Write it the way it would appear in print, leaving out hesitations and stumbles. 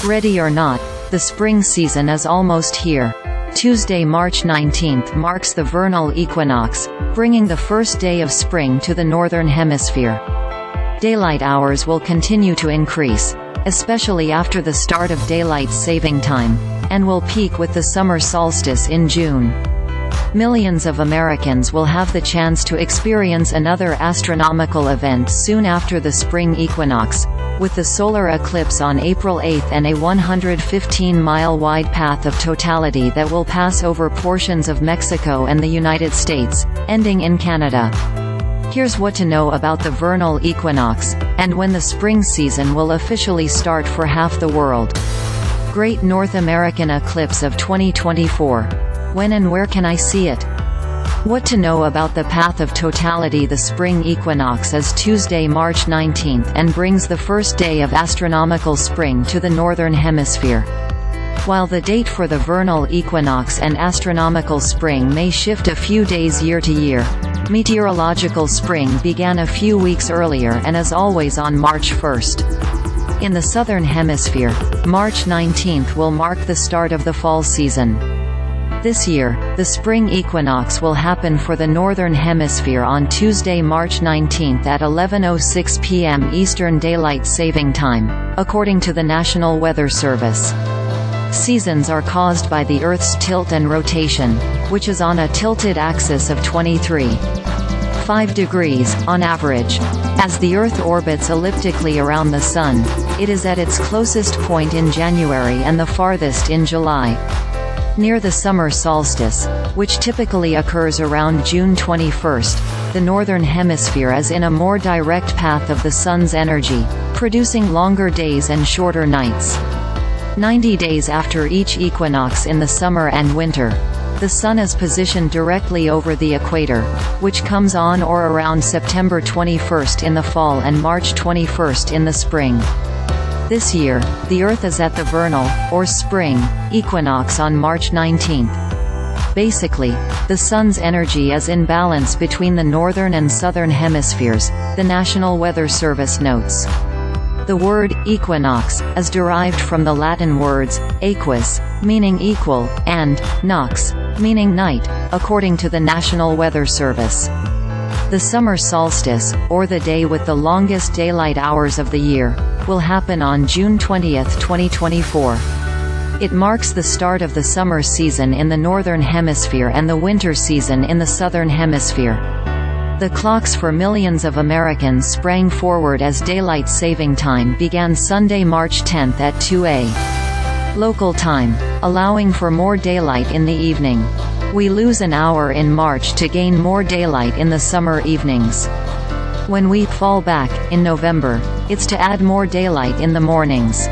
Ready or not, the spring season is almost here. Tuesday, March 19th marks the vernal equinox, bringing the first day of spring to the Northern Hemisphere. Daylight hours will continue to increase, especially after the start of daylight saving time, and will peak with the summer solstice in June. Millions of Americans will have the chance to experience another astronomical event soon after the spring equinox, with the solar eclipse on April 8 and a 115-mile wide path of totality that will pass over portions of Mexico and the United States, ending in Canada. Here's what to know about the vernal equinox, and when the spring season will officially start for half the world. Great North American Eclipse of 2024. When and where can I see it? What to know about the path of totality. The spring equinox is Tuesday, March 19th and brings the first day of astronomical spring to the Northern Hemisphere. While the date for the vernal equinox and astronomical spring may shift a few days year to year, meteorological spring began a few weeks earlier and is always on March 1st. In the Southern Hemisphere, March 19th will mark the start of the fall season. This year, the spring equinox will happen for the Northern Hemisphere on Tuesday, March 19th at 11:06 p.m. Eastern Daylight Saving Time, according to the National Weather Service. Seasons are caused by the Earth's tilt and rotation, which is on a tilted axis of 23.5 degrees, on average. As the Earth orbits elliptically around the Sun, it is at its closest point in January and the farthest in July. Near the summer solstice, which typically occurs around June 21st, the Northern Hemisphere is in a more direct path of the Sun's energy, producing longer days and shorter nights. 90 days after each equinox in the summer and winter, the Sun is positioned directly over the equator, which comes on or around September 21st in the fall and March 21st in the spring. This year, the Earth is at the vernal, or spring, equinox on March 19th. Basically, the Sun's energy is in balance between the northern and southern hemispheres, the National Weather Service notes. The word equinox is derived from the Latin words aequus, meaning equal, and nox, meaning night, according to the National Weather Service. The summer solstice, or the day with the longest daylight hours of the year, will happen on June 20, 2024. It marks the start of the summer season in the Northern Hemisphere and the winter season in the Southern Hemisphere. The clocks for millions of Americans sprang forward as daylight saving time began Sunday, March 10 at 2 a.m. local time, allowing for more daylight in the evening. We lose an hour in March to gain more daylight in the summer evenings. When we fall back, in November, it's to add more daylight in the mornings.